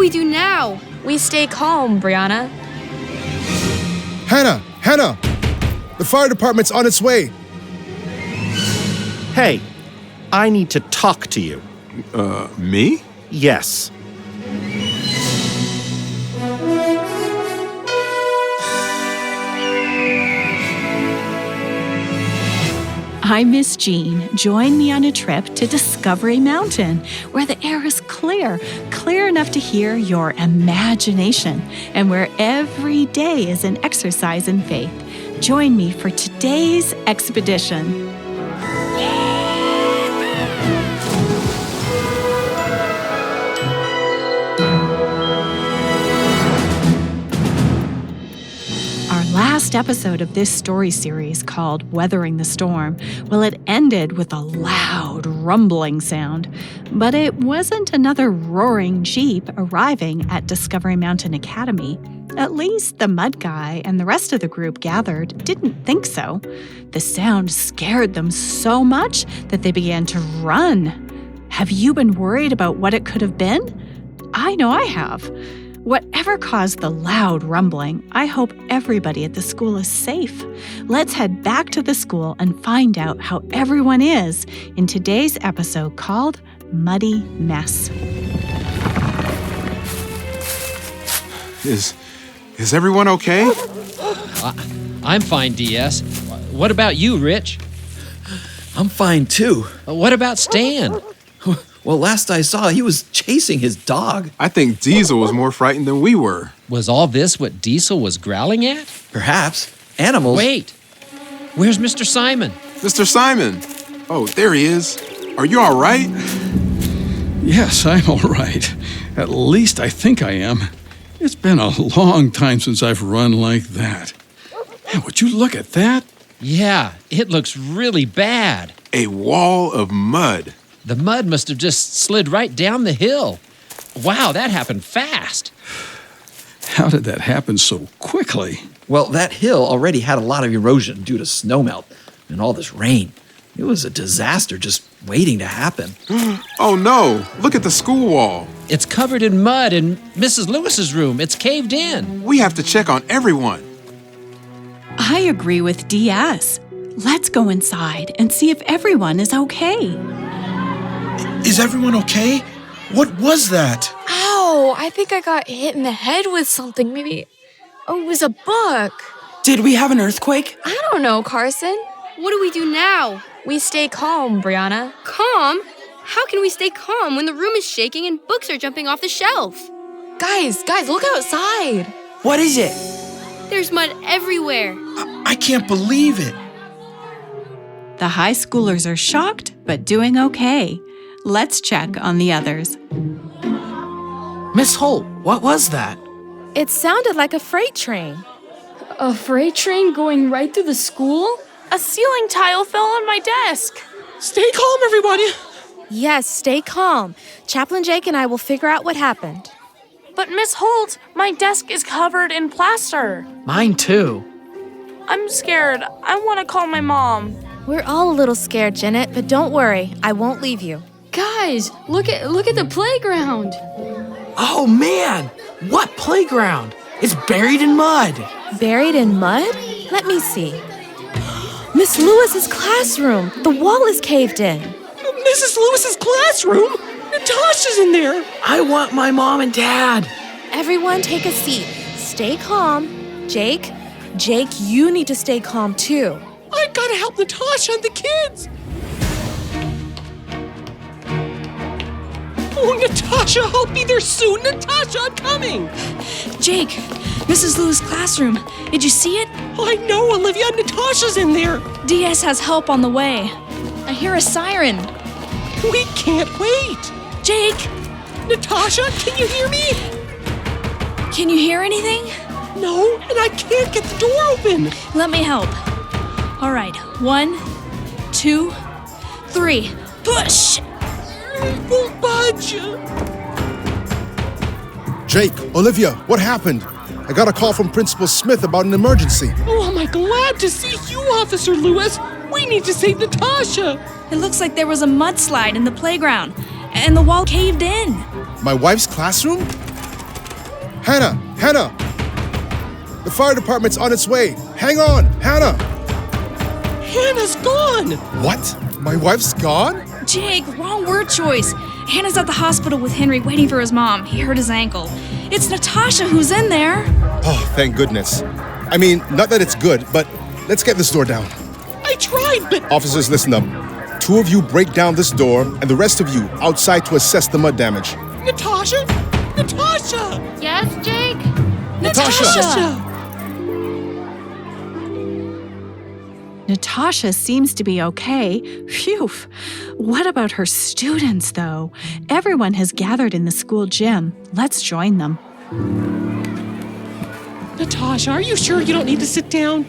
we do now? We stay calm, Brianna. Hannah! The fire department's on its way. Hey, I need to talk to you. Me? Yes. I'm Miss Jean. Join me on a trip to Discovery Mountain, where the air is clear enough to hear your imagination, and where every day is an exercise in faith. Join me for today's expedition. Last episode of this story series, called Weathering the Storm, well, it ended with a loud rumbling sound. But it wasn't another roaring Jeep arriving at Discovery Mountain Academy. At least the mud guy and the rest of the group gathered didn't think so. The sound scared them so much that they began to run. Have you been worried about what it could have been? I know I have. Whatever caused the loud rumbling, I hope everybody at the school is safe. Let's head back to the school and find out how everyone is in today's episode called Muddy Mess. Is everyone okay? I'm fine, DS. What about you, Rich? I'm fine, too. What about Stan? Well, last I saw, he was chasing his dog. I think Diesel was more frightened than we were. Was all this what Diesel was growling at? Perhaps. Animals... Wait! Where's Mr. Simon? Mr. Simon! Oh, there he is. Are you all right? Yes, I'm all right. At least I think I am. It's been a long time since I've run like that. Man, would you look at that? Yeah, it looks really bad. A wall of mud. The mud must have just slid right down the hill. Wow, that happened fast. How did that happen so quickly? Well, that hill already had a lot of erosion due to snowmelt and all this rain. It was a disaster just waiting to happen. Oh no, look at the school wall. It's covered in mud in Mrs. Lewis's room. It's caved in. We have to check on everyone. I agree with DS. Let's go inside and see if everyone is okay. Is everyone okay? What was that? Ow! I think I got hit in the head with something. Maybe... Oh, it was a book. Did we have an earthquake? I don't know, Carson. What do we do now? We stay calm, Brianna. Calm? How can we stay calm when the room is shaking and books are jumping off the shelf? Guys, look outside. What is it? There's mud everywhere. I can't believe it. The high schoolers are shocked, but doing okay. Let's check on the others. Miss Holt, what was that? It sounded like a freight train. A freight train going right through the school? A ceiling tile fell on my desk. Stay calm, everybody. Yes, stay calm. Chaplain Jake and I will figure out what happened. But Miss Holt, my desk is covered in plaster. Mine too. I'm scared. I want to call my mom. We're all a little scared, Janet, but don't worry. I won't leave you. Guys, look at the playground. Oh man, what playground? It's buried in mud. Buried in mud? Let me see. Miss Lewis's classroom. The wall is caved in. Mrs. Lewis's classroom? Natasha's in there. I want my mom and dad. Everyone take a seat. Stay calm. Jake, you need to stay calm too. I gotta help Natasha and the kids. Oh, Natasha, I'll be there soon. Natasha, I'm coming. Jake, Mrs. Lewis's classroom. Did you see it? I know, Olivia. Natasha's in there. DS has help on the way. I hear a siren. We can't wait. Jake! Natasha, can you hear me? Can you hear anything? No, and I can't get the door open. Let me help. All right, 1, 2, 3. Push! It won't budge. Jake, Olivia, what happened? I got a call from Principal Smith about an emergency. Oh, am I glad to see you, Officer Lewis. We need to save Natasha. It looks like there was a mudslide in the playground, and the wall caved in. My wife's classroom? Hannah! Hannah! The fire department's on its way. Hang on, Hannah! Hannah's gone! What? My wife's gone? Jake, wrong word choice. Hannah's at the hospital with Henry waiting for his mom. He hurt his ankle. It's Natasha who's in there. Oh, thank goodness. I mean, not that it's good, but let's get this door down. I tried, but... Officers, listen up. 2 of you break down this door, and the rest of you outside to assess the mud damage. Natasha? Natasha! Yes, Jake? Natasha! Natasha seems to be okay. Phew. What about her students, though? Everyone has gathered in the school gym. Let's join them. Natasha, are you sure you don't need to sit down?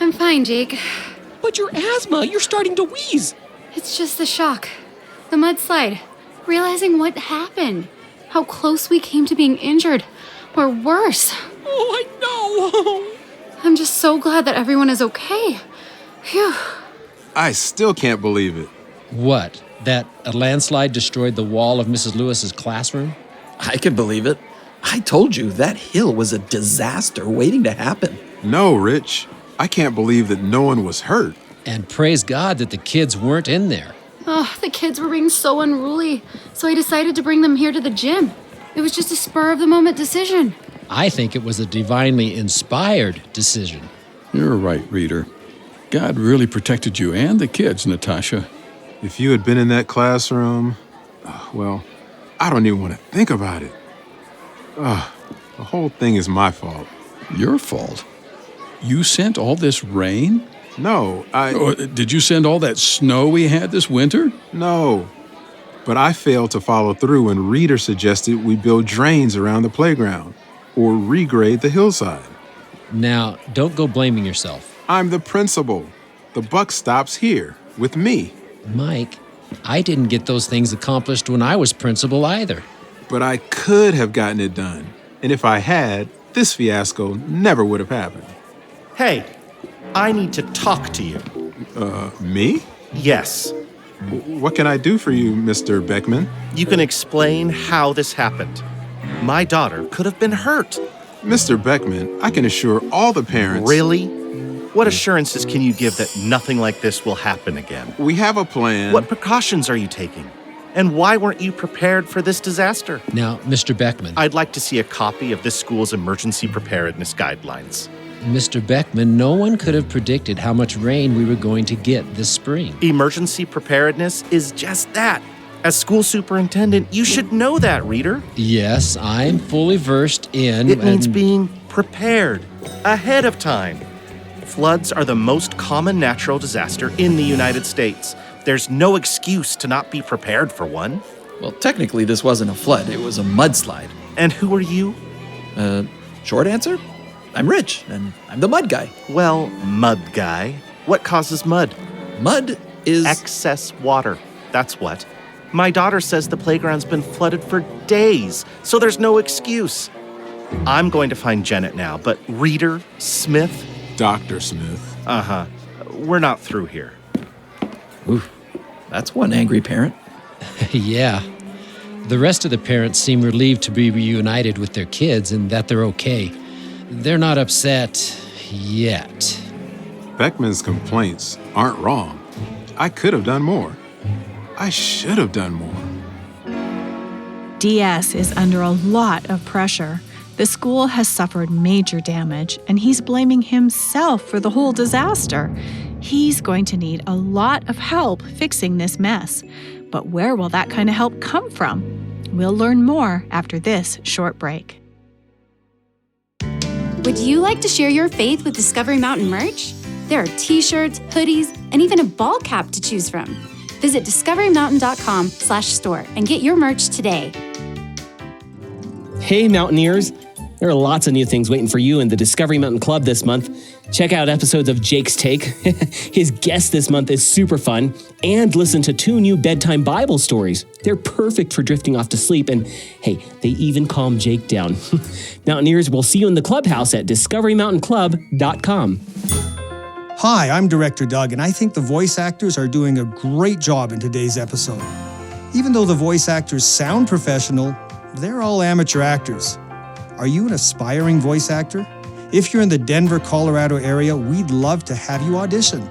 I'm fine, Jake. But your asthma, you're starting to wheeze. It's just the shock. The mudslide. Realizing what happened. How close we came to being injured. Or worse. Oh, I know. I'm just so glad that everyone is okay. Phew. I still can't believe it. What? That a landslide destroyed the wall of Mrs. Lewis's classroom? I can believe it. I told you that hill was a disaster waiting to happen. No, Rich. I can't believe that no one was hurt. And praise God that the kids weren't in there. Oh, the kids were being so unruly, so I decided to bring them here to the gym. It was just a spur-of-the-moment decision. I think it was a divinely inspired decision. You're right, Reader. God really protected you and the kids, Natasha. If you had been in that classroom, well, I don't even want to think about it. The whole thing is my fault. Your fault? You sent all this rain? No, Did you send all that snow we had this winter? No. But I failed to follow through when Reader suggested we build drains around the playground or regrade the hillside. Now, don't go blaming yourself. I'm the principal. The buck stops here, with me. Mike, I didn't get those things accomplished when I was principal either. But I could have gotten it done. And if I had, this fiasco never would have happened. Hey, I need to talk to you. Me? Yes. What can I do for you, Mr. Beckman? You can explain how this happened. My daughter could have been hurt. Mr. Beckman, I can assure all the parents... Really? What assurances can you give that nothing like this will happen again? We have a plan. What precautions are you taking? And why weren't you prepared for this disaster? Now, Mr. Beckman. I'd like to see a copy of this school's emergency preparedness guidelines. Mr. Beckman, no one could have predicted how much rain we were going to get this spring. Emergency preparedness is just that. As school superintendent, you should know that, Reader. Yes, I'm fully versed in... It means being prepared ahead of time. Floods are the most common natural disaster in the United States. There's no excuse to not be prepared for one. Well, technically, this wasn't a flood. It was a mudslide. And who are you? Short answer? I'm Rich, and I'm the mud guy. Well, mud guy. What causes mud? Mud is... excess water. That's what. My daughter says the playground's been flooded for days, so there's no excuse. I'm going to find Janet now, but Reader, Smith... Dr. Smith. We're not through here. Oof, that's one angry parent. Yeah. The rest of the parents seem relieved to be reunited with their kids and that they're okay. They're not upset yet. Beckman's complaints aren't wrong. I could have done more. I should have done more. DS is under a lot of pressure. The school has suffered major damage, and he's blaming himself for the whole disaster. He's going to need a lot of help fixing this mess. But where will that kind of help come from? We'll learn more after this short break. Would you like to share your faith with Discovery Mountain merch? There are t-shirts, hoodies, and even a ball cap to choose from. Visit discoverymountain.com/store and get your merch today. Hey, Mountaineers. There are lots of new things waiting for you in the Discovery Mountain Club this month. Check out episodes of Jake's Take. His guest this month is super fun. And listen to 2 new bedtime Bible stories. They're perfect for drifting off to sleep. And hey, they even calm Jake down. Mountaineers, we'll see you in the clubhouse at discoverymountainclub.com. Hi, I'm Director Doug, and I think the voice actors are doing a great job in today's episode. Even though the voice actors sound professional, they're all amateur actors. Are you an aspiring voice actor? If you're in the Denver, Colorado area, we'd love to have you audition.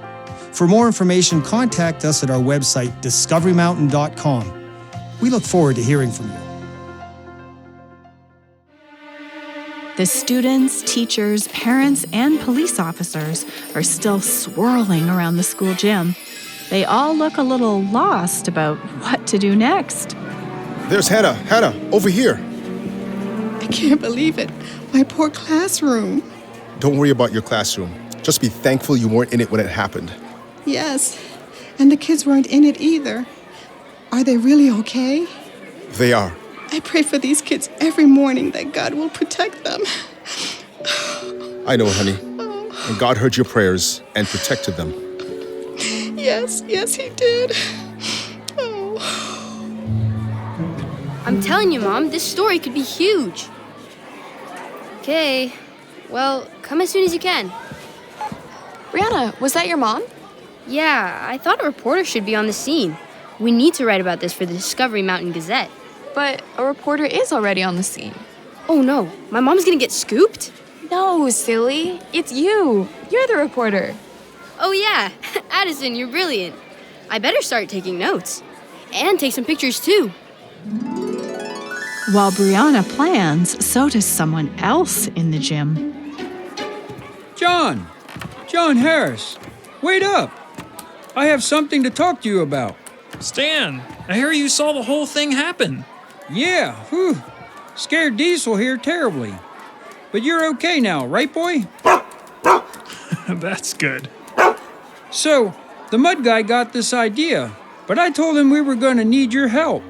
For more information, contact us at our website, discoverymountain.com. We look forward to hearing from you. The students, teachers, parents, and police officers are still swirling around the school gym. They all look a little lost about what to do next. There's Hannah. Hannah, over here. I can't believe it. My poor classroom. Don't worry about your classroom. Just be thankful you weren't in it when it happened. Yes, and the kids weren't in it either. Are they really okay? They are. I pray for these kids every morning that God will protect them. I know, honey. And God heard your prayers and protected them. Yes, he did. Oh. I'm telling you, Mom, this story could be huge. Okay, well, come as soon as you can. Brianna, was that your mom? Yeah, I thought a reporter should be on the scene. We need to write about this for the Discovery Mountain Gazette. But a reporter is already on the scene. Oh no, my mom's gonna get scooped? No, silly. It's you. You're the reporter. Oh yeah, Addison, you're brilliant. I better start taking notes. And take some pictures too. While Brianna plans, so does someone else in the gym. John Harris, wait up. I have something to talk to you about. Stan, I hear you saw the whole thing happen. Yeah, whew. Scared Diesel here terribly. But you're okay now, right, boy? That's good. So, the mud guy got this idea, but I told him we were going to need your help.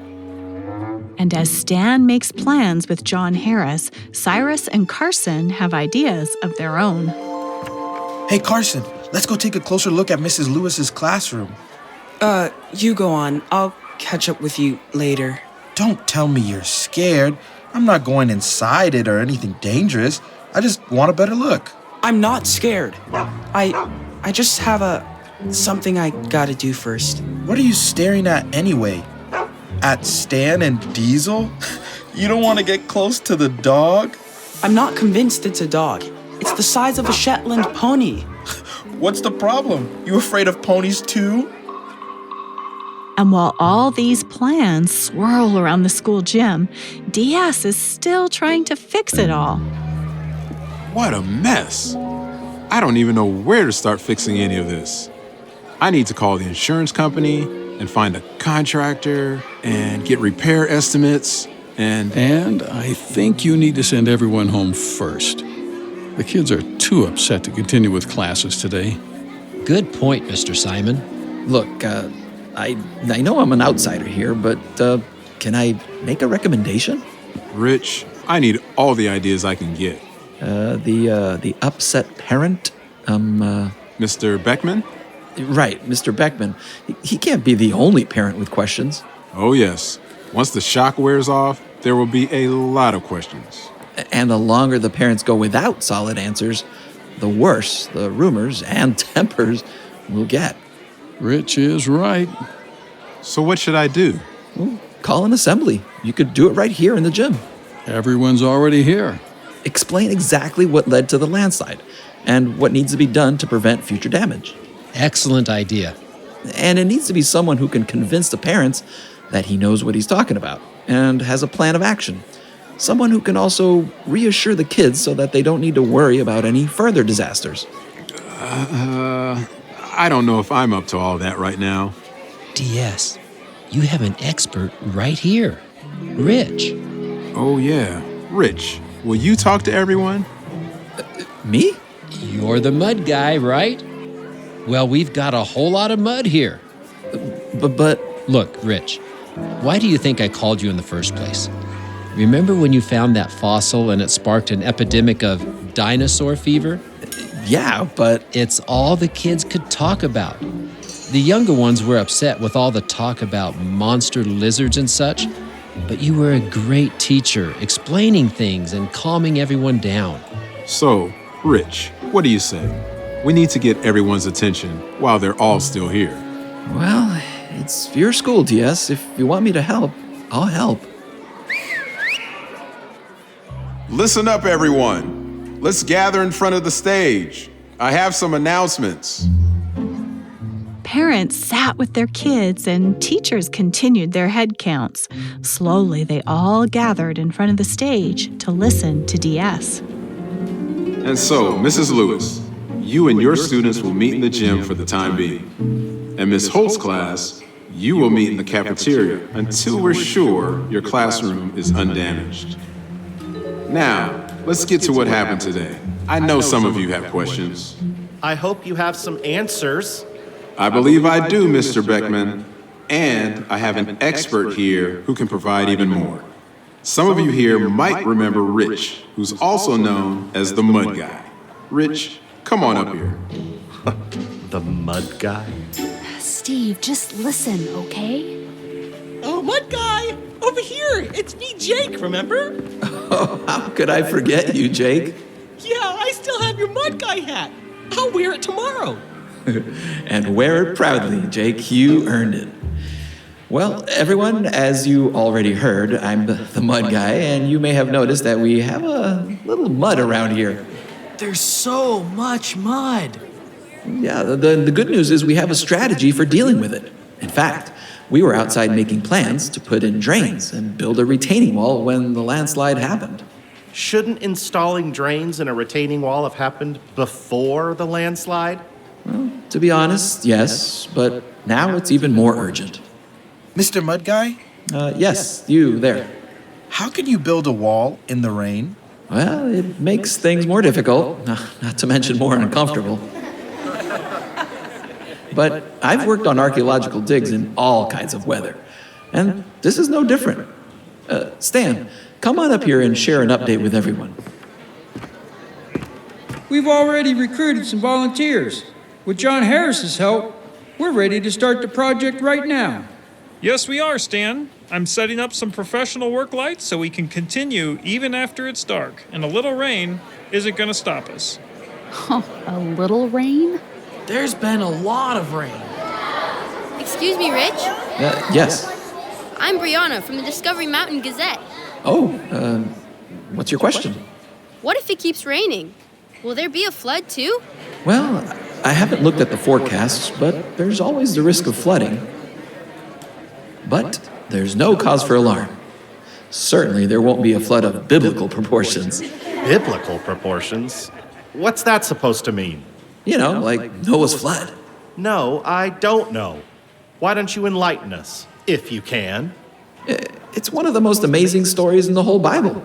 And as Stan makes plans with John Harris, Cyrus and Carson have ideas of their own. Hey, Carson, let's go take a closer look at Mrs. Lewis's classroom. You go on. I'll catch up with you later. Don't tell me you're scared. I'm not going inside it or anything dangerous. I just want a better look. I'm not scared. I just have something I gotta do first. What are you staring at anyway? At Stan and Diesel? You don't want to get close to the dog? I'm not convinced it's a dog. It's the size of a Shetland pony. What's the problem? You afraid of ponies too? And while all these plans swirl around the school gym, DS is still trying to fix it all. What a mess. I don't even know where to start fixing any of this. I need to call the insurance company and find a contractor and get repair estimates and I think you need to send everyone home first. The kids are too upset to continue with classes today. Good point, Mr. Simon. Look, I know I'm an outsider here, but can I make a recommendation? Rich, I need all the ideas I can get. The upset parent, Mr. Beckman? Right, Mr. Beckman. He can't be the only parent with questions. Oh, yes. Once the shock wears off, there will be a lot of questions. And the longer the parents go without solid answers, the worse the rumors and tempers will get. Rich is right. So what should I do? Well, call an assembly. You could do it right here in the gym. Everyone's already here. Explain exactly what led to the landslide and what needs to be done to prevent future damage. Excellent idea. And it needs to be someone who can convince the parents that he knows what he's talking about and has a plan of action. Someone who can also reassure the kids so that they don't need to worry about any further disasters. I don't know if I'm up to all that right now. DS, you have an expert right here. Rich. Oh, yeah. Rich, will you talk to everyone? Me? You're the mud guy, right? Well, we've got a whole lot of mud here. But... Look, Rich, why do you think I called you in the first place? Remember when you found that fossil and it sparked an epidemic of dinosaur fever? Yeah, but... It's all the kids could talk about. The younger ones were upset with all the talk about monster lizards and such, but you were a great teacher, explaining things and calming everyone down. So, Rich, what do you say? We need to get everyone's attention while they're all still here. Well, it's your school, DS. If you want me to help, I'll help. Listen up, everyone. Let's gather in front of the stage. I have some announcements. Parents sat with their kids and teachers continued their head counts. Slowly, they all gathered in front of the stage to listen to DS. And so, Mrs. Lewis, you and your students will meet in the gym for the time being. And Miss Holt's class, you will meet in the cafeteria until we're sure your classroom is undamaged. Now, let's get to what happened today. I know some of you have questions. I hope you have some answers. I believe I do, Mr. Beckman. And I have an expert here who can provide even more. Some of you here might remember Rich, who's also known as the Mud Guy. Rich, come on up here. The Mud Guy? Steve, just listen, okay? Oh, Mud Guy! Over here! It's me, Jake, remember? Oh, how could I forget you, Jake? Yeah, I still have your Mud Guy hat. I'll wear it tomorrow. And wear it proudly, Jake. You earned it. Well, everyone, as you already heard, I'm the Mud Guy, and you may have noticed that we have a little mud around here. There's so much mud. Yeah, the good news is we have a strategy for dealing with it. In fact, we were outside making plans to put in drains and build a retaining wall when the landslide happened. Shouldn't installing drains and a retaining wall have happened before the landslide? Well, to be honest, yes, but now it's even more urgent. Mr. Mud Guy? Yes, you there. How can you build a wall in the rain? Well, it makes things more difficult, not to mention more uncomfortable. But I've worked on archaeological digs in all kinds of weather, and this is no different. Stan, come on up here and share an update with everyone. We've already recruited some volunteers. With John Harris's help, we're ready to start the project right now. Yes, we are, Stan. I'm setting up some professional work lights so we can continue even after it's dark, and a little rain isn't going to stop us. Oh, a little rain? There's been a lot of rain. Excuse me, Rich? Yes. I'm Brianna from the Discovery Mountain Gazette. Oh, what's your question? What if it keeps raining? Will there be a flood too? Well, I haven't looked at the forecasts, but there's always the risk of flooding. But there's no cause for alarm. Certainly there won't be a flood of biblical proportions. Biblical proportions? What's that supposed to mean? You know, like Noah's flood. No, I don't know. Why don't you enlighten us, if you can? It's one of the most amazing stories in the whole Bible.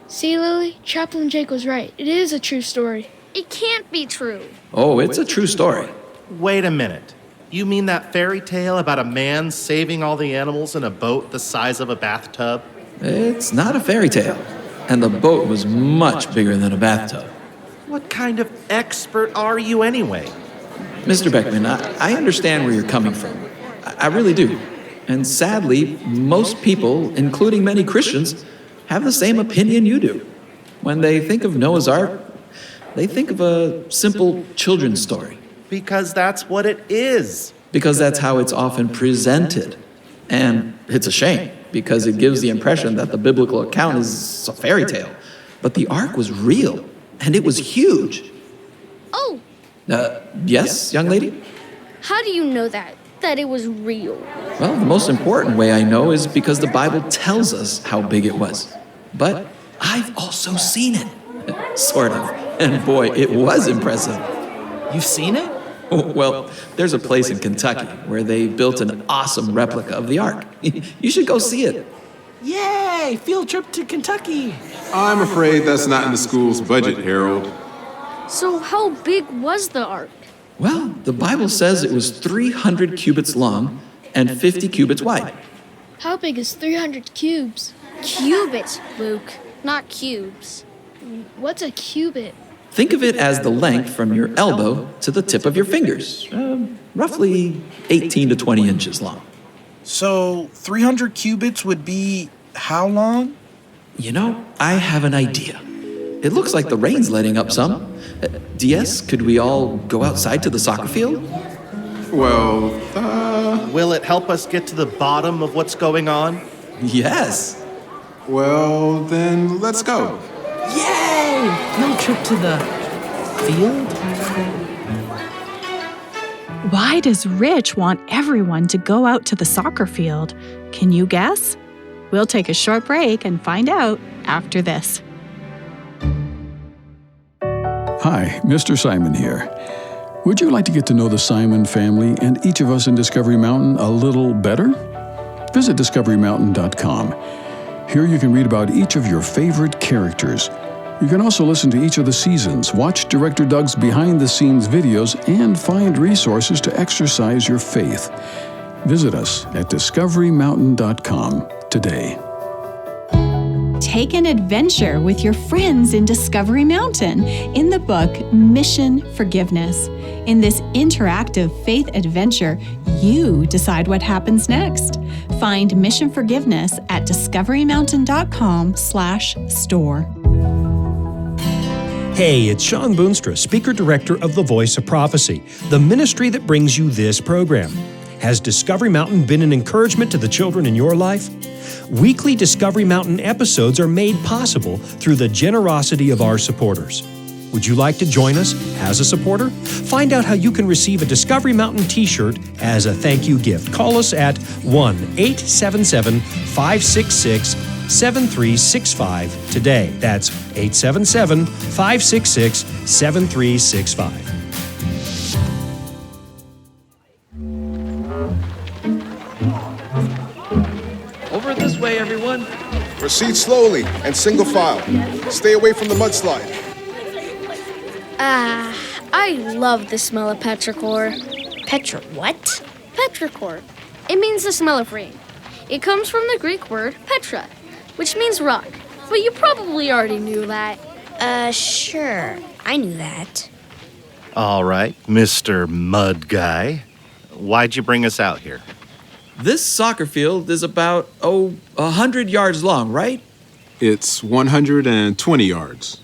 See, Lily? Chaplain Jake was right. It is a true story. It can't be true. Oh, it's a true story. Wait a minute. You mean that fairy tale about a man saving all the animals in a boat the size of a bathtub? It's not a fairy tale. And the boat was much bigger than a bathtub. What kind of expert are you anyway? Mr. Beckman, I understand where you're coming from. I really do. And sadly, most people, including many Christians, have the same opinion you do. When they think of Noah's Ark, they think of a simple children's story. Because that's what it is. Because that's how it's often presented. And it's a shame, because it gives the impression that the biblical account is a fairy tale. But the ark was real, and it was huge. Oh, Yes, young lady? how do you know that it was real? Well, the most important way I know is because the Bible tells us how big it was. But I've also seen it. Sort of. And boy, it was impressive. You've seen it? Well, there's a place in Kentucky where they built an awesome replica of the Ark. You should go see it. Yay! Field trip to Kentucky. I'm afraid that's not in the school's budget, Harold. So how big was the ark? Well, the Bible says it was 300 cubits long and 50 cubits wide. How big is 300 cubes? Cubits, Luke, not cubes. What's a cubit? Think of it as the length from your elbow to the tip of your fingers, roughly 18 to 20 inches long. So 300 cubits would be how long? You know, I have an idea. It looks like the rain's letting up some. DS, could we all go outside to the soccer field? Well, Will it help us get to the bottom of what's going on? Yes. Well, then let's go. Yay! Field trip to the field? Why does Rich want everyone to go out to the soccer field? Can you guess? We'll take a short break and find out after this. Hi, Mr. Simon here. Would you like to get to know the Simon family and each of us in Discovery Mountain a little better? Visit discoverymountain.com. Here you can read about each of your favorite characters. You can also listen to each of the seasons, watch Director Doug's behind-the-scenes videos, and find resources to exercise your faith. Visit us at discoverymountain.com today. Take an adventure with your friends in Discovery Mountain in the book Mission Forgiveness. In this interactive faith adventure, you decide what happens next. Find Mission Forgiveness at discoverymountain.com/store. Hey, it's Sean Boonstra, Speaker Director of The Voice of Prophecy, the ministry that brings you this program. Has Discovery Mountain been an encouragement to the children in your life? Weekly Discovery Mountain episodes are made possible through the generosity of our supporters. Would you like to join us as a supporter? Find out how you can receive a Discovery Mountain t-shirt as a thank you gift. Call us at 1-877-566-7365 today. That's 877-566-7365. Over this way, everyone. Proceed slowly and single file. Stay away from the mudslide. I love the smell of petrichor. What? Petrichor. It means the smell of rain. It comes from the Greek word petra, which means rock. But you probably already knew that. Sure. I knew that. All right, Mr. Mud Guy. Why'd you bring us out here? This soccer field is about, 100 yards long, right? It's 120 yards.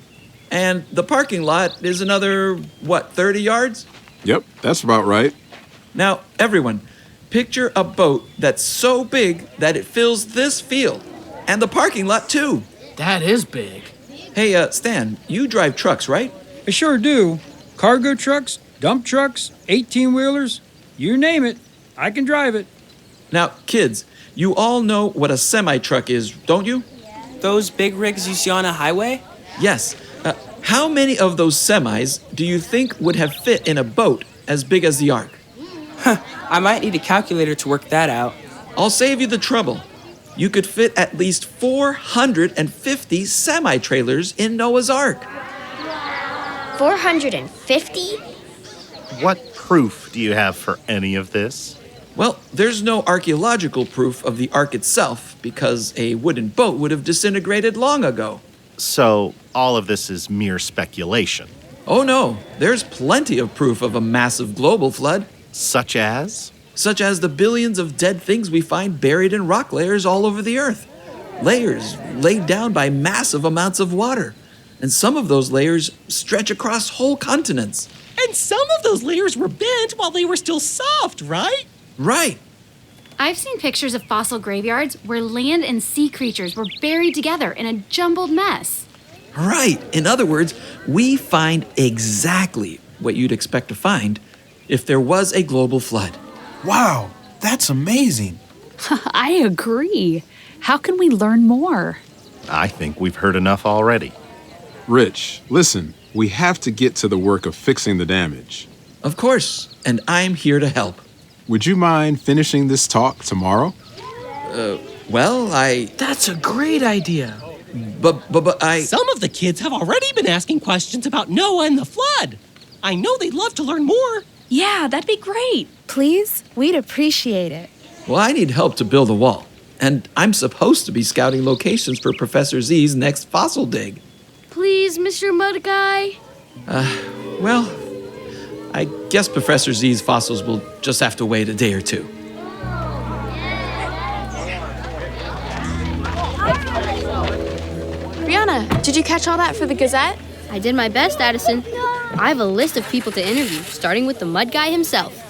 And the parking lot is another, 30 yards? Yep, that's about right. Now, everyone, picture a boat that's so big that it fills this field. And the parking lot, too. That is big. Hey, Stan, you drive trucks, right? I sure do. Cargo trucks, dump trucks, 18-wheelers, you name it. I can drive it. Now, kids, you all know what a semi-truck is, don't you? Those big rigs you see on a highway? Yes. How many of those semis do you think would have fit in a boat as big as the Ark? I might need a calculator to work that out. I'll save you the trouble. You could fit at least 450 semi-trailers in Noah's Ark. 450? What proof do you have for any of this? Well, there's no archaeological proof of the Ark itself because a wooden boat would have disintegrated long ago. So, all of this is mere speculation. Oh no, there's plenty of proof of a massive global flood. Such as? Such as the billions of dead things we find buried in rock layers all over the earth. Layers laid down by massive amounts of water. And some of those layers stretch across whole continents. And some of those layers were bent while they were still soft, right? Right. I've seen pictures of fossil graveyards where land and sea creatures were buried together in a jumbled mess. Right. In other words, we find exactly what you'd expect to find if there was a global flood. Wow, that's amazing. I agree. How can we learn more? I think we've heard enough already. Rich, listen, we have to get to the work of fixing the damage. Of course, and I'm here to help. Would you mind finishing this talk tomorrow? That's a great idea. But I... Some of the kids have already been asking questions about Noah and the flood. I know they'd love to learn more. Yeah, that'd be great. Please, we'd appreciate it. Well, I need help to build a wall. And I'm supposed to be scouting locations for Professor Z's next fossil dig. Please, Mr. Mud Guy. Well, I guess Professor Z's fossils will just have to wait a day or two. Brianna, did you catch all that for the Gazette? I did my best, Addison. I have a list of people to interview, starting with the Mud Guy himself.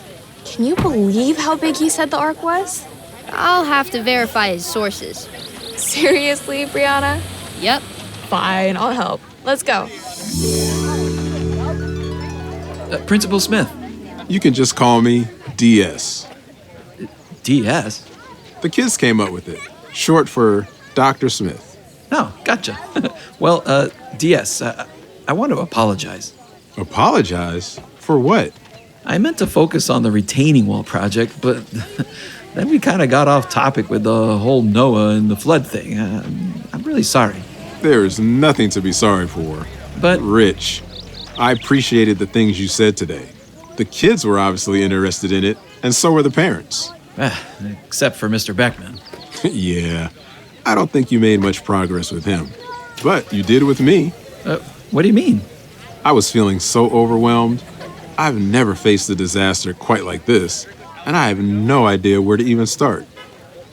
Can you believe how big he said the Ark was? I'll have to verify his sources. Seriously, Brianna? Yep. Fine, I'll help. Let's go. Principal Smith. You can just call me DS. DS? The kids came up with it. Short for Dr. Smith. Oh, gotcha. Well, DS, I want to apologize. Apologize? For what? I meant to focus on the retaining wall project, but then we kind of got off topic with the whole Noah and the flood thing. I'm really sorry. There is nothing to be sorry for. But Rich, I appreciated the things you said today. The kids were obviously interested in it, and so were the parents. Except for Mr. Beckman. Yeah, I don't think you made much progress with him. But you did with me. What do you mean? I was feeling so overwhelmed. I've never faced a disaster quite like this, and I have no idea where to even start.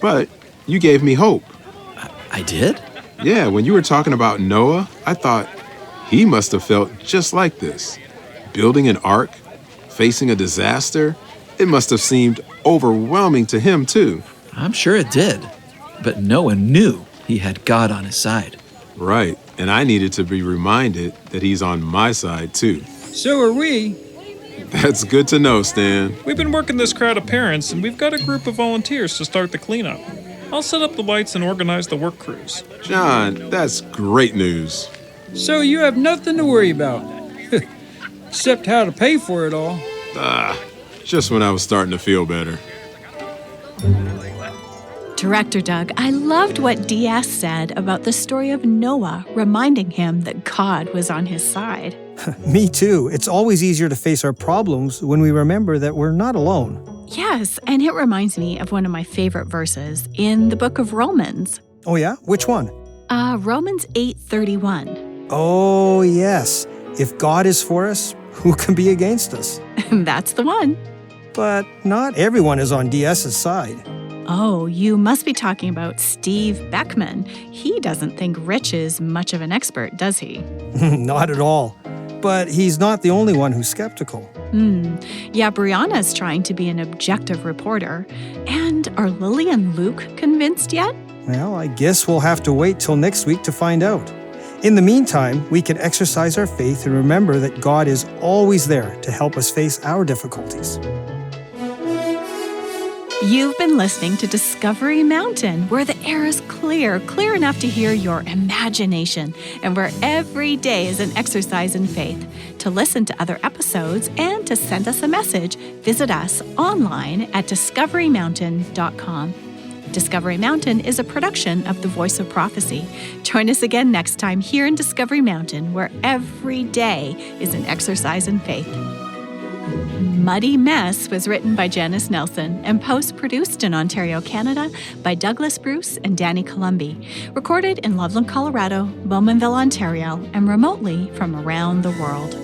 But you gave me hope. I did? Yeah, when you were talking about Noah, I thought he must have felt just like this. Building an ark, facing a disaster, it must have seemed overwhelming to him too. I'm sure it did. But Noah knew he had God on his side. Right, and I needed to be reminded that he's on my side too. So are we. That's good to know, Stan. We've been working this crowd of parents, and we've got a group of volunteers to start the cleanup. I'll set up the lights and organize the work crews. John, that's great news. So you have nothing to worry about. Except how to pay for it all. Just when I was starting to feel better. Director Doug, I loved what DS said about the story of Noah reminding him that God was on his side. Me too. It's always easier to face our problems when we remember that we're not alone. Yes, and it reminds me of one of my favorite verses in the book of Romans. Oh yeah? Which one? Romans 8:31. Oh yes. If God is for us, who can be against us? That's the one. But not everyone is on DS's side. Oh, you must be talking about Steve Beckman. He doesn't think Rich is much of an expert, does he? Not at all. But he's not the only one who's skeptical. Yeah, Brianna's trying to be an objective reporter. And are Lily and Luke convinced yet? Well, I guess we'll have to wait till next week to find out. In the meantime, we can exercise our faith and remember that God is always there to help us face our difficulties. You've been listening to Discovery Mountain, where the air is clear enough to hear your imagination, and where every day is an exercise in faith. To listen to other episodes and to send us a message, visit us online at discoverymountain.com. Discovery Mountain is a production of The Voice of Prophecy. Join us again next time here in Discovery Mountain, where every day is an exercise in faith. Muddy Mess was written by Janice Nelson and post-produced in Ontario, Canada by Douglas Bruce and Danny Columbi. Recorded in Loveland, Colorado, Bowmanville, Ontario, and remotely from around the world.